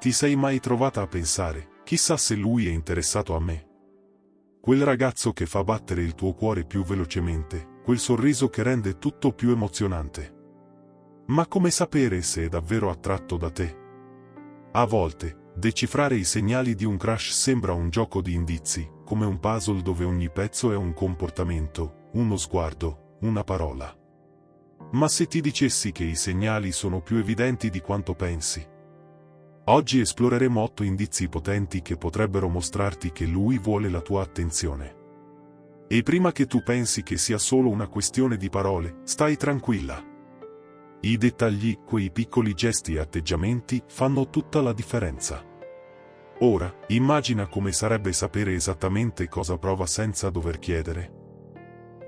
Ti sei mai trovata a pensare, chissà se lui è interessato a me? Quel ragazzo che fa battere il tuo cuore più velocemente, quel sorriso che rende tutto più emozionante. Ma come sapere se è davvero attratto da te? A volte, decifrare i segnali di un crush sembra un gioco di indizi, come un puzzle dove ogni pezzo è un comportamento, uno sguardo, una parola. Ma se ti dicessi che i segnali sono più evidenti di quanto pensi? Oggi esploreremo 8 indizi potenti che potrebbero mostrarti che lui vuole la tua attenzione. E prima che tu pensi che sia solo una questione di parole, stai tranquilla. I dettagli, quei piccoli gesti e atteggiamenti, fanno tutta la differenza. Ora, immagina come sarebbe sapere esattamente cosa prova senza dover chiedere.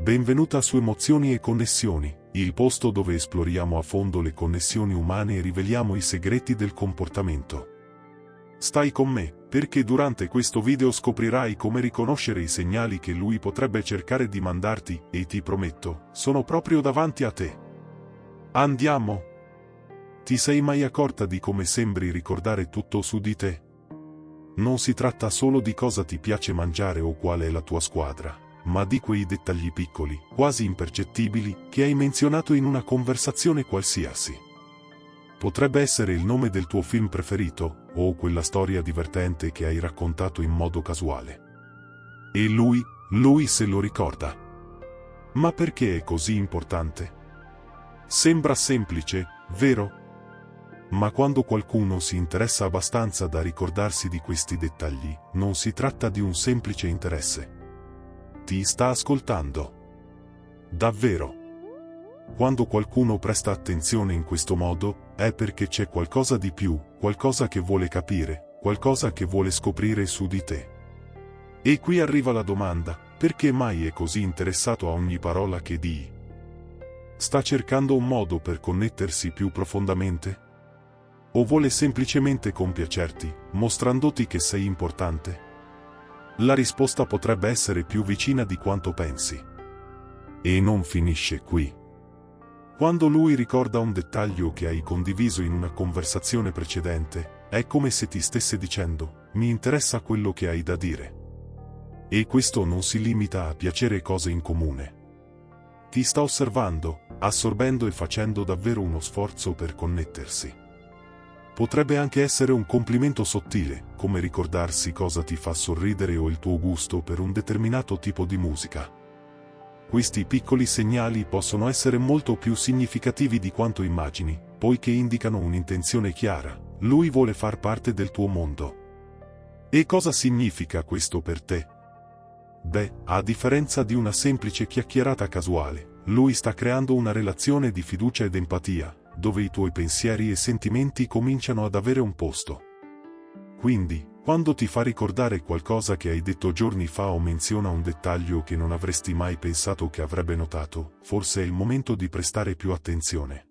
Benvenuta su Emozioni e Connessioni, il posto dove esploriamo a fondo le connessioni umane e riveliamo i segreti del comportamento. Stai con me, perché durante questo video scoprirai come riconoscere i segnali che lui potrebbe cercare di mandarti, e ti prometto, sono proprio davanti a te. Andiamo! Ti sei mai accorta di come sembri ricordare tutto su di te? Non si tratta solo di cosa ti piace mangiare o qual è la tua squadra, ma di quei dettagli piccoli, quasi impercettibili, che hai menzionato in una conversazione qualsiasi. Potrebbe essere il nome del tuo film preferito, o quella storia divertente che hai raccontato in modo casuale. E lui se lo ricorda. Ma perché è così importante? Sembra semplice, vero? Ma quando qualcuno si interessa abbastanza da ricordarsi di questi dettagli, non si tratta di un semplice interesse. Ti sta ascoltando. Davvero. Quando qualcuno presta attenzione in questo modo, è perché c'è qualcosa di più, qualcosa che vuole capire, qualcosa che vuole scoprire su di te. E qui arriva la domanda, perché mai è così interessato a ogni parola che dii? Sta cercando un modo per connettersi più profondamente? O vuole semplicemente compiacerti, mostrandoti che sei importante? La risposta potrebbe essere più vicina di quanto pensi. E non finisce qui. Quando lui ricorda un dettaglio che hai condiviso in una conversazione precedente, è come se ti stesse dicendo, mi interessa quello che hai da dire. E questo non si limita a piacere cose in comune. Ti sta osservando, assorbendo e facendo davvero uno sforzo per connettersi. Potrebbe anche essere un complimento sottile, come ricordarsi cosa ti fa sorridere o il tuo gusto per un determinato tipo di musica. Questi piccoli segnali possono essere molto più significativi di quanto immagini, poiché indicano un'intenzione chiara, lui vuole far parte del tuo mondo. E cosa significa questo per te? Beh, a differenza di una semplice chiacchierata casuale, lui sta creando una relazione di fiducia ed empatia, dove i tuoi pensieri e sentimenti cominciano ad avere un posto. Quindi, quando ti fa ricordare qualcosa che hai detto giorni fa o menziona un dettaglio che non avresti mai pensato che avrebbe notato, forse è il momento di prestare più attenzione.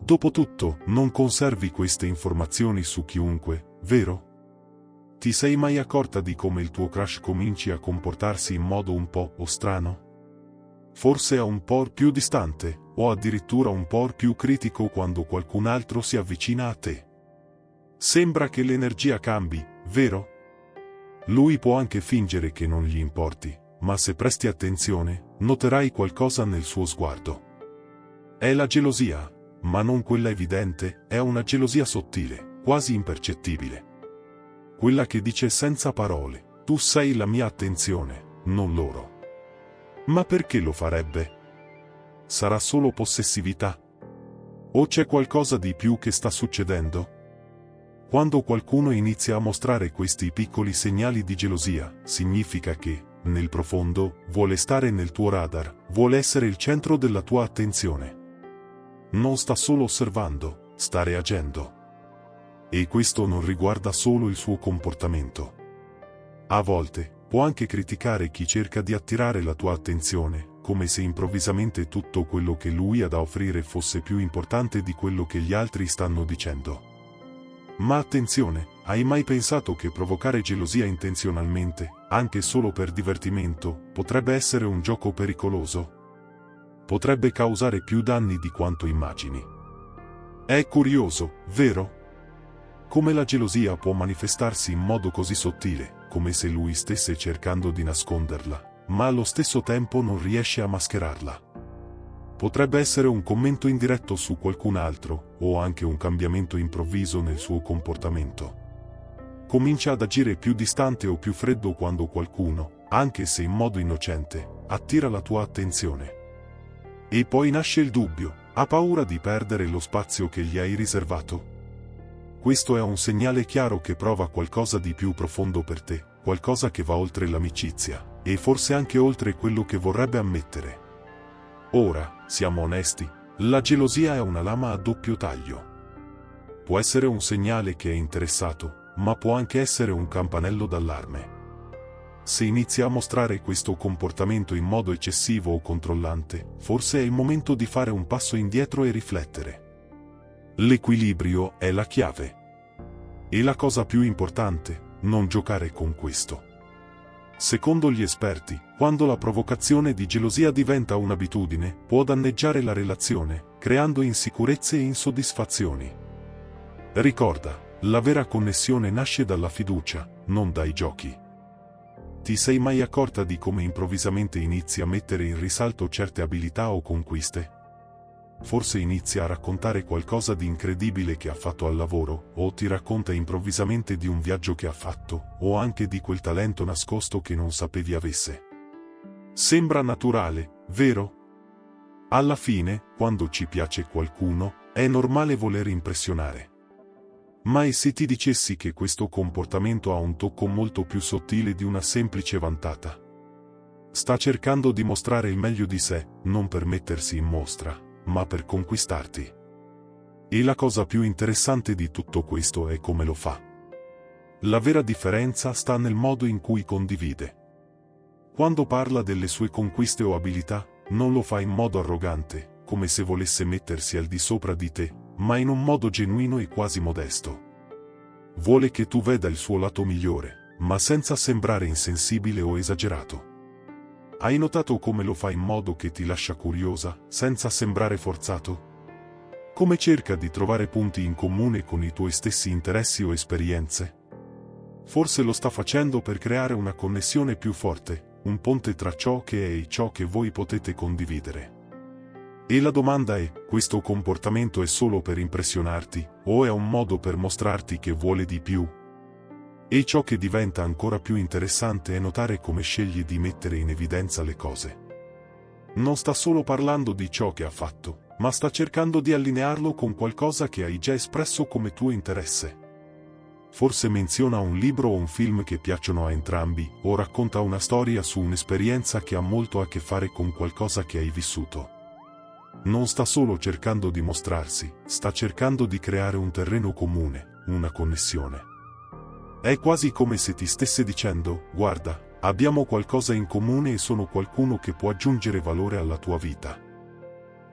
Dopotutto, non conservi queste informazioni su chiunque, vero? Ti sei mai accorta di come il tuo crush cominci a comportarsi in modo un po' strano? Forse è un po' più distante, o addirittura un po' più critico quando qualcun altro si avvicina a te. Sembra che l'energia cambi, vero? Lui può anche fingere che non gli importi, ma se presti attenzione, noterai qualcosa nel suo sguardo. È la gelosia, ma non quella evidente, è una gelosia sottile, quasi impercettibile. Quella che dice senza parole, tu sei la mia attenzione, non loro. Ma perché lo farebbe? Sarà solo possessività? O c'è qualcosa di più che sta succedendo? Quando qualcuno inizia a mostrare questi piccoli segnali di gelosia, significa che, nel profondo, vuole stare nel tuo radar, vuole essere il centro della tua attenzione. Non sta solo osservando, sta reagendo. E questo non riguarda solo il suo comportamento. A volte, può anche criticare chi cerca di attirare la tua attenzione, come se improvvisamente tutto quello che lui ha da offrire fosse più importante di quello che gli altri stanno dicendo. Ma attenzione, hai mai pensato che provocare gelosia intenzionalmente, anche solo per divertimento, potrebbe essere un gioco pericoloso? Potrebbe causare più danni di quanto immagini. È curioso, vero? Come la gelosia può manifestarsi in modo così sottile, come se lui stesse cercando di nasconderla, ma allo stesso tempo non riesce a mascherarla. Potrebbe essere un commento indiretto su qualcun altro, o anche un cambiamento improvviso nel suo comportamento. Comincia ad agire più distante o più freddo quando qualcuno, anche se in modo innocente, attira la tua attenzione. E poi nasce il dubbio: ha paura di perdere lo spazio che gli hai riservato? Questo è un segnale chiaro che prova qualcosa di più profondo per te, qualcosa che va oltre l'amicizia, e forse anche oltre quello che vorrebbe ammettere. Ora, siamo onesti, la gelosia è una lama a doppio taglio. Può essere un segnale che è interessato, ma può anche essere un campanello d'allarme. Se inizia a mostrare questo comportamento in modo eccessivo o controllante, forse è il momento di fare un passo indietro e riflettere. L'equilibrio è la chiave. E la cosa più importante, non giocare con questo. Secondo gli esperti, quando la provocazione di gelosia diventa un'abitudine, può danneggiare la relazione, creando insicurezze e insoddisfazioni. Ricorda, la vera connessione nasce dalla fiducia, non dai giochi. Ti sei mai accorta di come improvvisamente inizi a mettere in risalto certe abilità o conquiste? Forse inizia a raccontare qualcosa di incredibile che ha fatto al lavoro, o ti racconta improvvisamente di un viaggio che ha fatto, o anche di quel talento nascosto che non sapevi avesse. Sembra naturale, vero? Alla fine, quando ci piace qualcuno, è normale voler impressionare. Ma e se ti dicessi che questo comportamento ha un tocco molto più sottile di una semplice vantata? Sta cercando di mostrare il meglio di sé, non per mettersi in mostra, ma per conquistarti. E la cosa più interessante di tutto questo è come lo fa. La vera differenza sta nel modo in cui condivide. Quando parla delle sue conquiste o abilità, non lo fa in modo arrogante, come se volesse mettersi al di sopra di te, ma in un modo genuino e quasi modesto. Vuole che tu veda il suo lato migliore, ma senza sembrare insensibile o esagerato. Hai notato come lo fa in modo che ti lascia curiosa, senza sembrare forzato? Come cerca di trovare punti in comune con i tuoi stessi interessi o esperienze? Forse lo sta facendo per creare una connessione più forte, un ponte tra ciò che è e ciò che voi potete condividere. E la domanda è: questo comportamento è solo per impressionarti, o è un modo per mostrarti che vuole di più? E ciò che diventa ancora più interessante è notare come sceglie di mettere in evidenza le cose. Non sta solo parlando di ciò che ha fatto, ma sta cercando di allinearlo con qualcosa che hai già espresso come tuo interesse. Forse menziona un libro o un film che piacciono a entrambi, o racconta una storia su un'esperienza che ha molto a che fare con qualcosa che hai vissuto. Non sta solo cercando di mostrarsi, sta cercando di creare un terreno comune, una connessione. È quasi come se ti stesse dicendo: guarda, abbiamo qualcosa in comune e sono qualcuno che può aggiungere valore alla tua vita.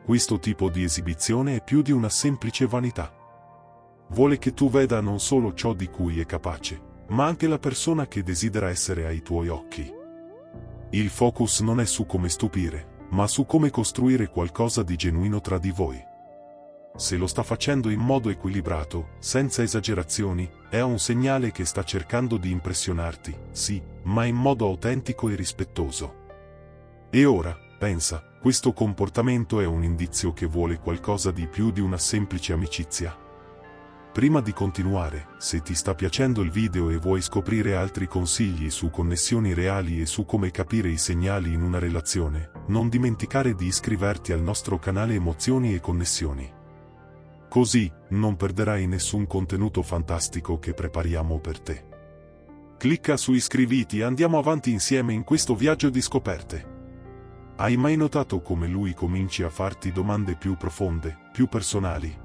Questo tipo di esibizione è più di una semplice vanità. Vuole che tu veda non solo ciò di cui è capace, ma anche la persona che desidera essere ai tuoi occhi. Il focus non è su come stupire, ma su come costruire qualcosa di genuino tra di voi. Se lo sta facendo in modo equilibrato, senza esagerazioni, è un segnale che sta cercando di impressionarti, sì, ma in modo autentico e rispettoso. E ora, pensa, questo comportamento è un indizio che vuole qualcosa di più di una semplice amicizia. Prima di continuare, se ti sta piacendo il video e vuoi scoprire altri consigli su connessioni reali e su come capire i segnali in una relazione, non dimenticare di iscriverti al nostro canale Emozioni e Connessioni. Così, non perderai nessun contenuto fantastico che prepariamo per te. Clicca su iscriviti e andiamo avanti insieme in questo viaggio di scoperte. Hai mai notato come lui cominci a farti domande più profonde, più personali?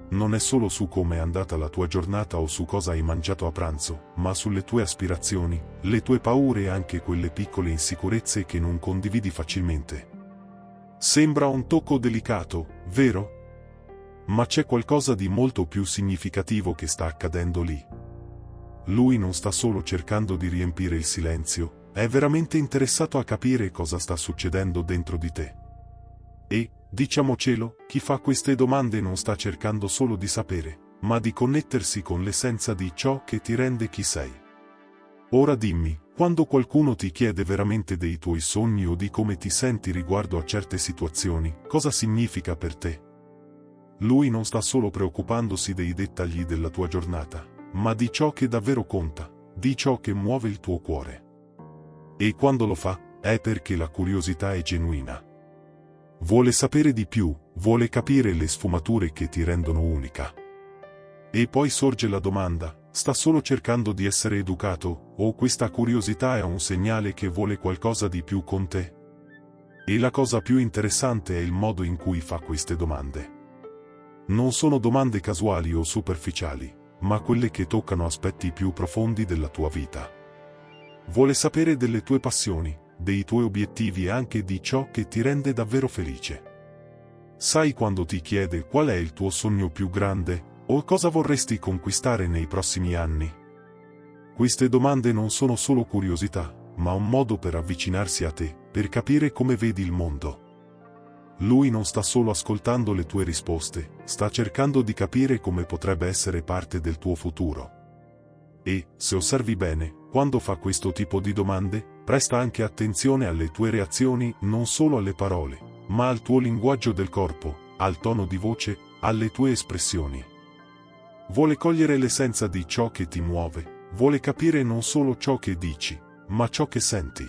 Non è solo su come è andata la tua giornata o su cosa hai mangiato a pranzo, ma sulle tue aspirazioni, le tue paure e anche quelle piccole insicurezze che non condividi facilmente. Sembra un tocco delicato, vero? Ma c'è qualcosa di molto più significativo che sta accadendo lì. Lui non sta solo cercando di riempire il silenzio, è veramente interessato a capire cosa sta succedendo dentro di te. E, diciamocelo, chi fa queste domande non sta cercando solo di sapere, ma di connettersi con l'essenza di ciò che ti rende chi sei. Ora dimmi, quando qualcuno ti chiede veramente dei tuoi sogni o di come ti senti riguardo a certe situazioni, cosa significa per te? Lui non sta solo preoccupandosi dei dettagli della tua giornata, ma di ciò che davvero conta, di ciò che muove il tuo cuore. E quando lo fa, è perché la curiosità è genuina. Vuole sapere di più, vuole capire le sfumature che ti rendono unica. E poi sorge la domanda: sta solo cercando di essere educato, o questa curiosità è un segnale che vuole qualcosa di più con te? E la cosa più interessante è il modo in cui fa queste domande. Non sono domande casuali o superficiali, ma quelle che toccano aspetti più profondi della tua vita. Vuole sapere delle tue passioni, dei tuoi obiettivi e anche di ciò che ti rende davvero felice. Sai quando ti chiede qual è il tuo sogno più grande, o cosa vorresti conquistare nei prossimi anni? Queste domande non sono solo curiosità, ma un modo per avvicinarsi a te, per capire come vedi il mondo. Lui non sta solo ascoltando le tue risposte, sta cercando di capire come potrebbe essere parte del tuo futuro. E, se osservi bene, quando fa questo tipo di domande, presta anche attenzione alle tue reazioni, non solo alle parole, ma al tuo linguaggio del corpo, al tono di voce, alle tue espressioni. Vuole cogliere l'essenza di ciò che ti muove, vuole capire non solo ciò che dici, ma ciò che senti.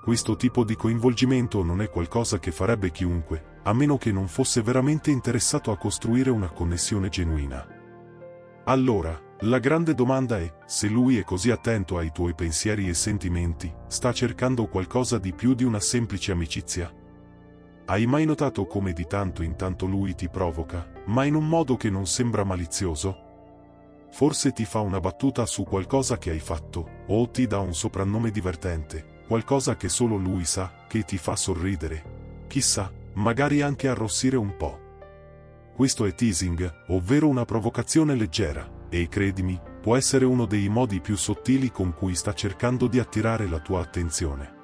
Questo tipo di coinvolgimento non è qualcosa che farebbe chiunque, a meno che non fosse veramente interessato a costruire una connessione genuina. Allora, la grande domanda è: se lui è così attento ai tuoi pensieri e sentimenti, sta cercando qualcosa di più di una semplice amicizia? Hai mai notato come di tanto in tanto lui ti provoca, ma in un modo che non sembra malizioso? Forse ti fa una battuta su qualcosa che hai fatto, o ti dà un soprannome divertente, qualcosa che solo lui sa, che ti fa sorridere. Chissà, magari anche arrossire un po'. Questo è teasing, ovvero una provocazione leggera, e credimi, può essere uno dei modi più sottili con cui sta cercando di attirare la tua attenzione.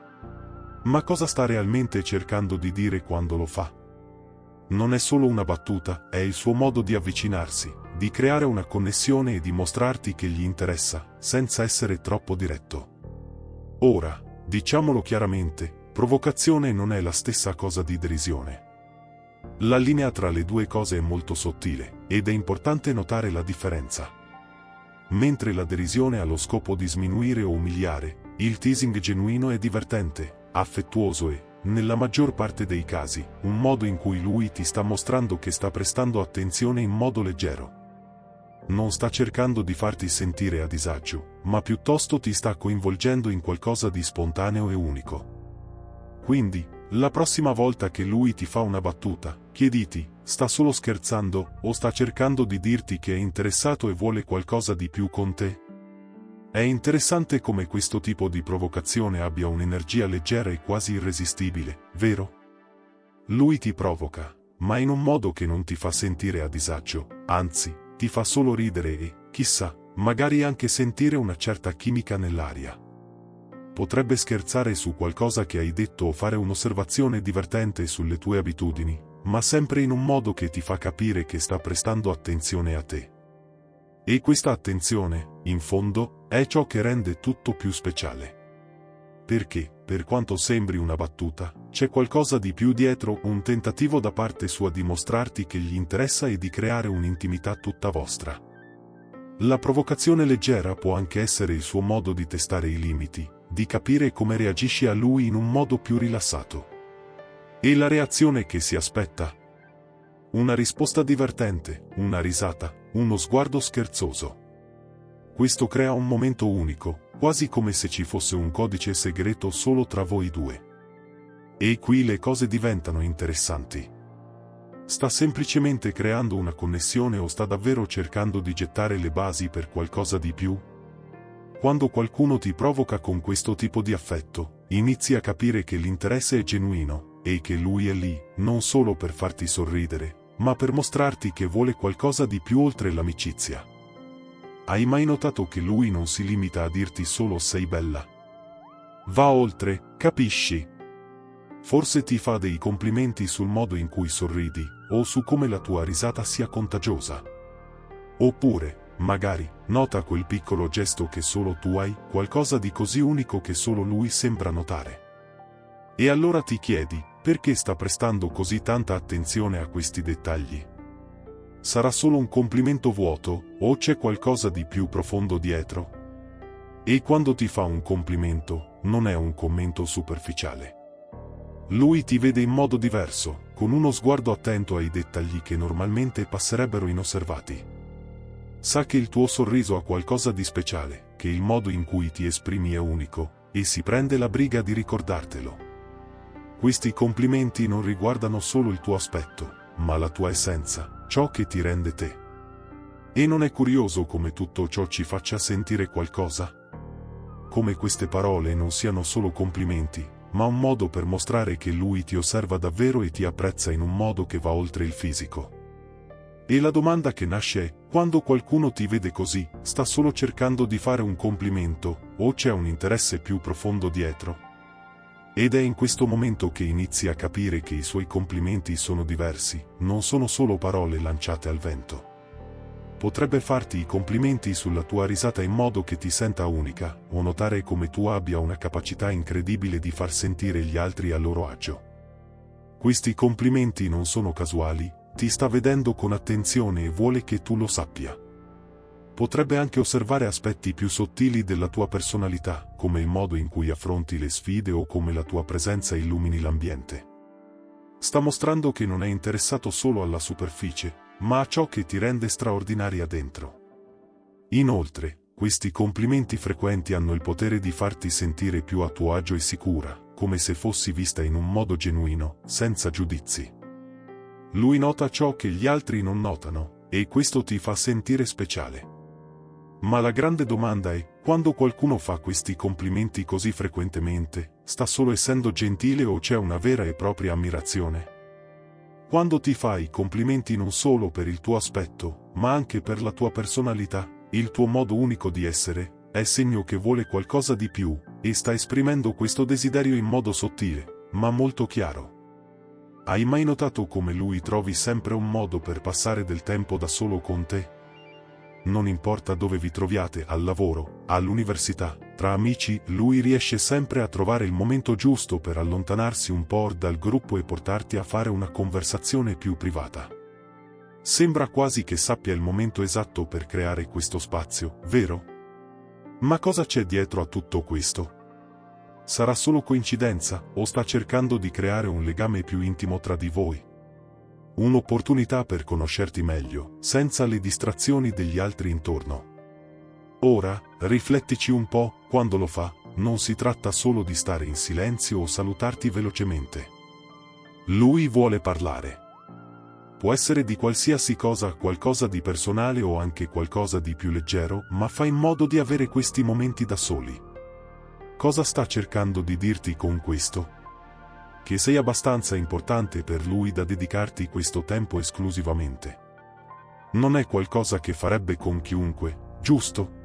Ma cosa sta realmente cercando di dire quando lo fa? Non è solo una battuta, è il suo modo di avvicinarsi, di creare una connessione e di mostrarti che gli interessa, senza essere troppo diretto. Ora, diciamolo chiaramente, provocazione non è la stessa cosa di derisione. La linea tra le due cose è molto sottile, ed è importante notare la differenza. Mentre la derisione ha lo scopo di sminuire o umiliare, il teasing genuino è divertente, affettuoso e, nella maggior parte dei casi, un modo in cui lui ti sta mostrando che sta prestando attenzione in modo leggero. Non sta cercando di farti sentire a disagio, ma piuttosto ti sta coinvolgendo in qualcosa di spontaneo e unico. Quindi, la prossima volta che lui ti fa una battuta, chiediti: sta solo scherzando, o sta cercando di dirti che è interessato e vuole qualcosa di più con te? È interessante come questo tipo di provocazione abbia un'energia leggera e quasi irresistibile, vero? Lui ti provoca, ma in un modo che non ti fa sentire a disagio, anzi, ti fa solo ridere e, chissà, magari anche sentire una certa chimica nell'aria. Potrebbe scherzare su qualcosa che hai detto o fare un'osservazione divertente sulle tue abitudini, ma sempre in un modo che ti fa capire che sta prestando attenzione a te. E questa attenzione, in fondo, è ciò che rende tutto più speciale. Perché, per quanto sembri una battuta, c'è qualcosa di più dietro, un tentativo da parte sua di mostrarti che gli interessa e di creare un'intimità tutta vostra. La provocazione leggera può anche essere il suo modo di testare i limiti, di capire come reagisci a lui in un modo più rilassato. E la reazione che si aspetta? Una risposta divertente, una risata, uno sguardo scherzoso. Questo crea un momento unico, quasi come se ci fosse un codice segreto solo tra voi due. E qui le cose diventano interessanti. Sta semplicemente creando una connessione o sta davvero cercando di gettare le basi per qualcosa di più? Quando qualcuno ti provoca con questo tipo di affetto, inizi a capire che l'interesse è genuino, e che lui è lì, non solo per farti sorridere, ma per mostrarti che vuole qualcosa di più oltre l'amicizia. Hai mai notato che lui non si limita a dirti solo sei bella? Va oltre, capisci? Forse ti fa dei complimenti sul modo in cui sorridi, o su come la tua risata sia contagiosa. Oppure, magari, nota quel piccolo gesto che solo tu hai, qualcosa di così unico che solo lui sembra notare. E allora ti chiedi, perché sta prestando così tanta attenzione a questi dettagli? Sarà solo un complimento vuoto, o c'è qualcosa di più profondo dietro? E quando ti fa un complimento, non è un commento superficiale. Lui ti vede in modo diverso, con uno sguardo attento ai dettagli che normalmente passerebbero inosservati. Sa che il tuo sorriso ha qualcosa di speciale, che il modo in cui ti esprimi è unico, e si prende la briga di ricordartelo. Questi complimenti non riguardano solo il tuo aspetto, ma la tua essenza, ciò che ti rende te. E non è curioso come tutto ciò ci faccia sentire qualcosa? Come queste parole non siano solo complimenti, ma un modo per mostrare che lui ti osserva davvero e ti apprezza in un modo che va oltre il fisico. E la domanda che nasce è, quando qualcuno ti vede così, sta solo cercando di fare un complimento, o c'è un interesse più profondo dietro? Ed è in questo momento che inizi a capire che i suoi complimenti sono diversi, non sono solo parole lanciate al vento. Potrebbe farti i complimenti sulla tua risata in modo che ti senta unica, o notare come tu abbia una capacità incredibile di far sentire gli altri a loro agio. Questi complimenti non sono casuali, ti sta vedendo con attenzione e vuole che tu lo sappia. Potrebbe anche osservare aspetti più sottili della tua personalità, come il modo in cui affronti le sfide o come la tua presenza illumini l'ambiente. Sta mostrando che non è interessato solo alla superficie, ma a ciò che ti rende straordinaria dentro. Inoltre, questi complimenti frequenti hanno il potere di farti sentire più a tuo agio e sicura, come se fossi vista in un modo genuino, senza giudizi. Lui nota ciò che gli altri non notano, e questo ti fa sentire speciale. Ma la grande domanda è, quando qualcuno fa questi complimenti così frequentemente, sta solo essendo gentile o c'è una vera e propria ammirazione? Quando ti fai complimenti non solo per il tuo aspetto, ma anche per la tua personalità, il tuo modo unico di essere, è segno che vuole qualcosa di più, e sta esprimendo questo desiderio in modo sottile, ma molto chiaro. Hai mai notato come lui trovi sempre un modo per passare del tempo da solo con te? Non importa dove vi troviate, al lavoro, all'università, tra amici, lui riesce sempre a trovare il momento giusto per allontanarsi un po' dal gruppo e portarti a fare una conversazione più privata. Sembra quasi che sappia il momento esatto per creare questo spazio, vero? Ma cosa c'è dietro a tutto questo? Sarà solo coincidenza, o sta cercando di creare un legame più intimo tra di voi? Un'opportunità per conoscerti meglio, senza le distrazioni degli altri intorno. Ora, riflettici un po', quando lo fa, non si tratta solo di stare in silenzio o salutarti velocemente. Lui vuole parlare. Può essere di qualsiasi cosa, qualcosa di personale o anche qualcosa di più leggero, ma fa in modo di avere questi momenti da soli. Cosa sta cercando di dirti con questo? Che sei abbastanza importante per lui da dedicarti questo tempo esclusivamente. Non è qualcosa che farebbe con chiunque, giusto?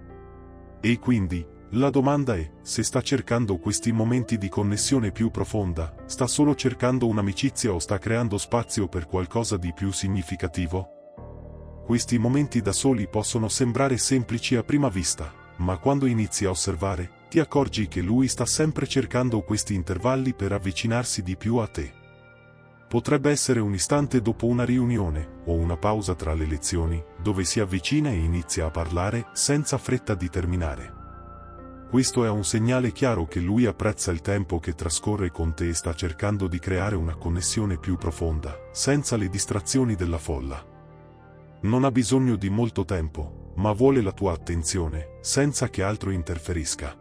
E quindi, la domanda è, se sta cercando questi momenti di connessione più profonda, sta solo cercando un'amicizia o sta creando spazio per qualcosa di più significativo? Questi momenti da soli possono sembrare semplici a prima vista, ma quando inizi a osservare, ti accorgi che lui sta sempre cercando questi intervalli per avvicinarsi di più a te. Potrebbe essere un istante dopo una riunione, o una pausa tra le lezioni, dove si avvicina e inizia a parlare, senza fretta di terminare. Questo è un segnale chiaro che lui apprezza il tempo che trascorre con te e sta cercando di creare una connessione più profonda, senza le distrazioni della folla. Non ha bisogno di molto tempo, ma vuole la tua attenzione, senza che altro interferisca.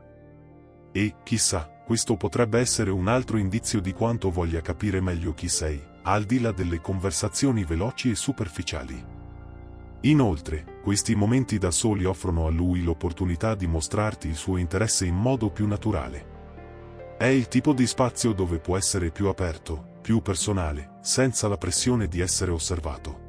E, chissà, questo potrebbe essere un altro indizio di quanto voglia capire meglio chi sei, al di là delle conversazioni veloci e superficiali. Inoltre, questi momenti da soli offrono a lui l'opportunità di mostrarti il suo interesse in modo più naturale. È il tipo di spazio dove può essere più aperto, più personale, senza la pressione di essere osservato.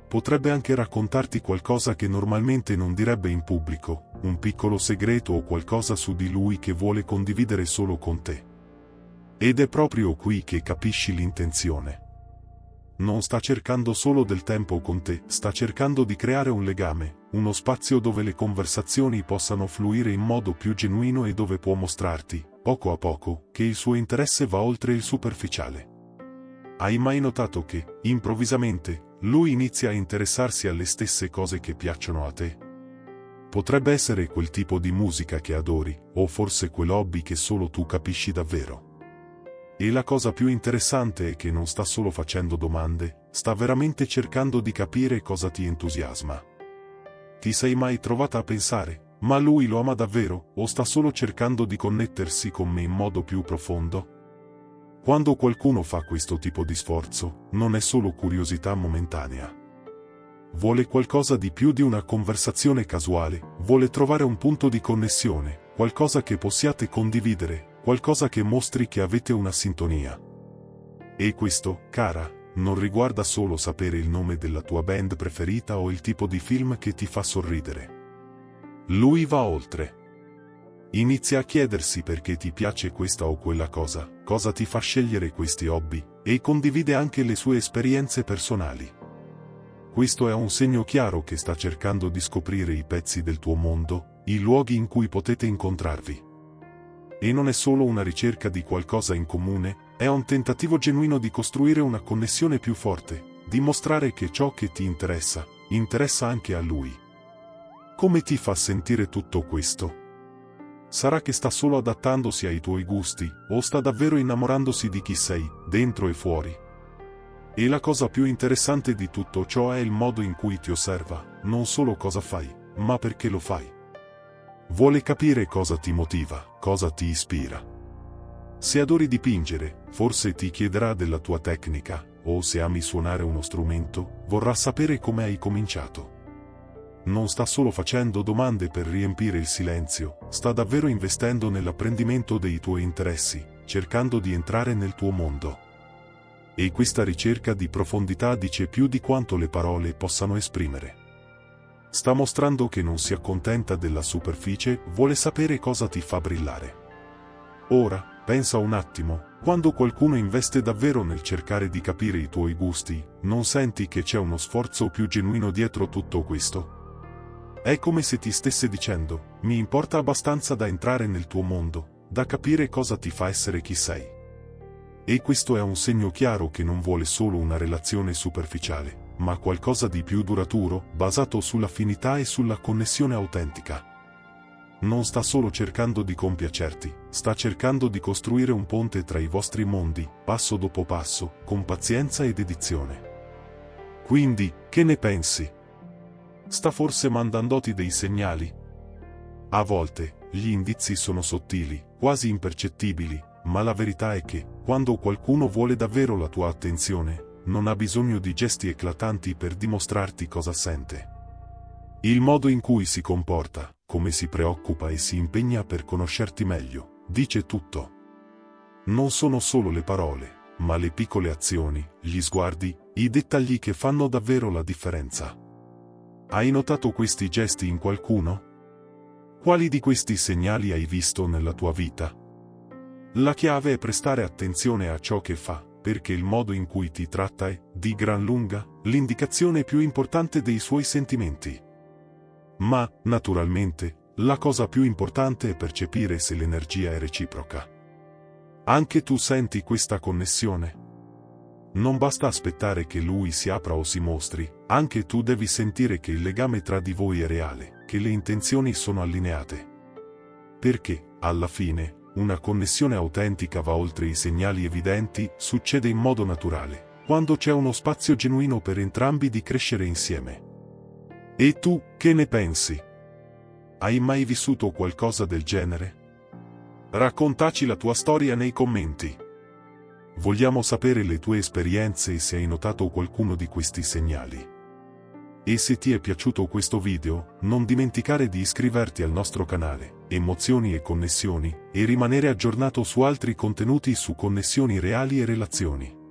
Potrebbe anche raccontarti qualcosa che normalmente non direbbe in pubblico, un piccolo segreto o qualcosa su di lui che vuole condividere solo con te. Ed è proprio qui che capisci l'intenzione. non sta cercando solo del tempo con te, sta cercando di creare un legame, uno spazio dove le conversazioni possano fluire in modo più genuino e dove può mostrarti, poco a poco, che il suo interesse va oltre il superficiale. Hai mai notato che, improvvisamente, lui inizia a interessarsi alle stesse cose che piacciono a te? Potrebbe essere quel tipo di musica che adori, o forse quell'hobby che solo tu capisci davvero. E la cosa più interessante è che non sta solo facendo domande, sta veramente cercando di capire cosa ti entusiasma. Ti sei mai trovata a pensare, ma lui lo ama davvero, o sta solo cercando di connettersi con me in modo più profondo? Quando qualcuno fa questo tipo di sforzo, non è solo curiosità momentanea. Vuole qualcosa di più di una conversazione casuale, vuole trovare un punto di connessione, qualcosa che possiate condividere, qualcosa che mostri che avete una sintonia. E questo, cara, non riguarda solo sapere il nome della tua band preferita o il tipo di film che ti fa sorridere. Lui va oltre. Inizia a chiedersi perché ti piace questa o quella cosa, cosa ti fa scegliere questi hobby, e condivide anche le sue esperienze personali. Questo è un segno chiaro che sta cercando di scoprire i pezzi del tuo mondo, i luoghi in cui potete incontrarvi. E non è solo una ricerca di qualcosa in comune, è un tentativo genuino di costruire una connessione più forte, di mostrare che ciò che ti interessa, interessa anche a lui. Come ti fa sentire tutto questo? Sarà che sta solo adattandosi ai tuoi gusti, o sta davvero innamorandosi di chi sei, dentro e fuori? E la cosa più interessante di tutto ciò è il modo in cui ti osserva, non solo cosa fai, ma perché lo fai. Vuole capire cosa ti motiva, cosa ti ispira. Se adori dipingere, forse ti chiederà della tua tecnica, o se ami suonare uno strumento, vorrà sapere come hai cominciato. Non sta solo facendo domande per riempire il silenzio, sta davvero investendo nell'apprendimento dei tuoi interessi, cercando di entrare nel tuo mondo. E questa ricerca di profondità dice più di quanto le parole possano esprimere. Sta mostrando che non si accontenta della superficie, vuole sapere cosa ti fa brillare. Ora, pensa un attimo, quando qualcuno investe davvero nel cercare di capire i tuoi gusti, non senti che c'è uno sforzo più genuino dietro tutto questo? È come se ti stesse dicendo, mi importa abbastanza da entrare nel tuo mondo, da capire cosa ti fa essere chi sei. E questo è un segno chiaro che non vuole solo una relazione superficiale, ma qualcosa di più duraturo, basato sull'affinità e sulla connessione autentica. Non sta solo cercando di compiacerti, sta cercando di costruire un ponte tra i vostri mondi, passo dopo passo, con pazienza e dedizione. Quindi, che ne pensi? Sta forse mandandoti dei segnali? A volte, gli indizi sono sottili, quasi impercettibili, ma la verità è che, quando qualcuno vuole davvero la tua attenzione, non ha bisogno di gesti eclatanti per dimostrarti cosa sente. Il modo in cui si comporta, come si preoccupa e si impegna per conoscerti meglio, dice tutto. Non sono solo le parole, ma le piccole azioni, gli sguardi, i dettagli che fanno davvero la differenza. Hai notato questi gesti in qualcuno? Quali di questi segnali hai visto nella tua vita? La chiave è prestare attenzione a ciò che fa, perché il modo in cui ti tratta è, di gran lunga, l'indicazione più importante dei suoi sentimenti. Ma, naturalmente, la cosa più importante è percepire se l'energia è reciproca. Anche tu senti questa connessione? Non basta aspettare che lui si apra o si mostri, anche tu devi sentire che il legame tra di voi è reale, che le intenzioni sono allineate. Perché, alla fine, una connessione autentica va oltre i segnali evidenti, succede in modo naturale, quando c'è uno spazio genuino per entrambi di crescere insieme. E tu, che ne pensi? Hai mai vissuto qualcosa del genere? Raccontaci la tua storia nei commenti. Vogliamo sapere le tue esperienze e se hai notato qualcuno di questi segnali. E se ti è piaciuto questo video, non dimenticare di iscriverti al nostro canale, Emozioni e Connessioni, e rimanere aggiornato su altri contenuti su connessioni reali e relazioni.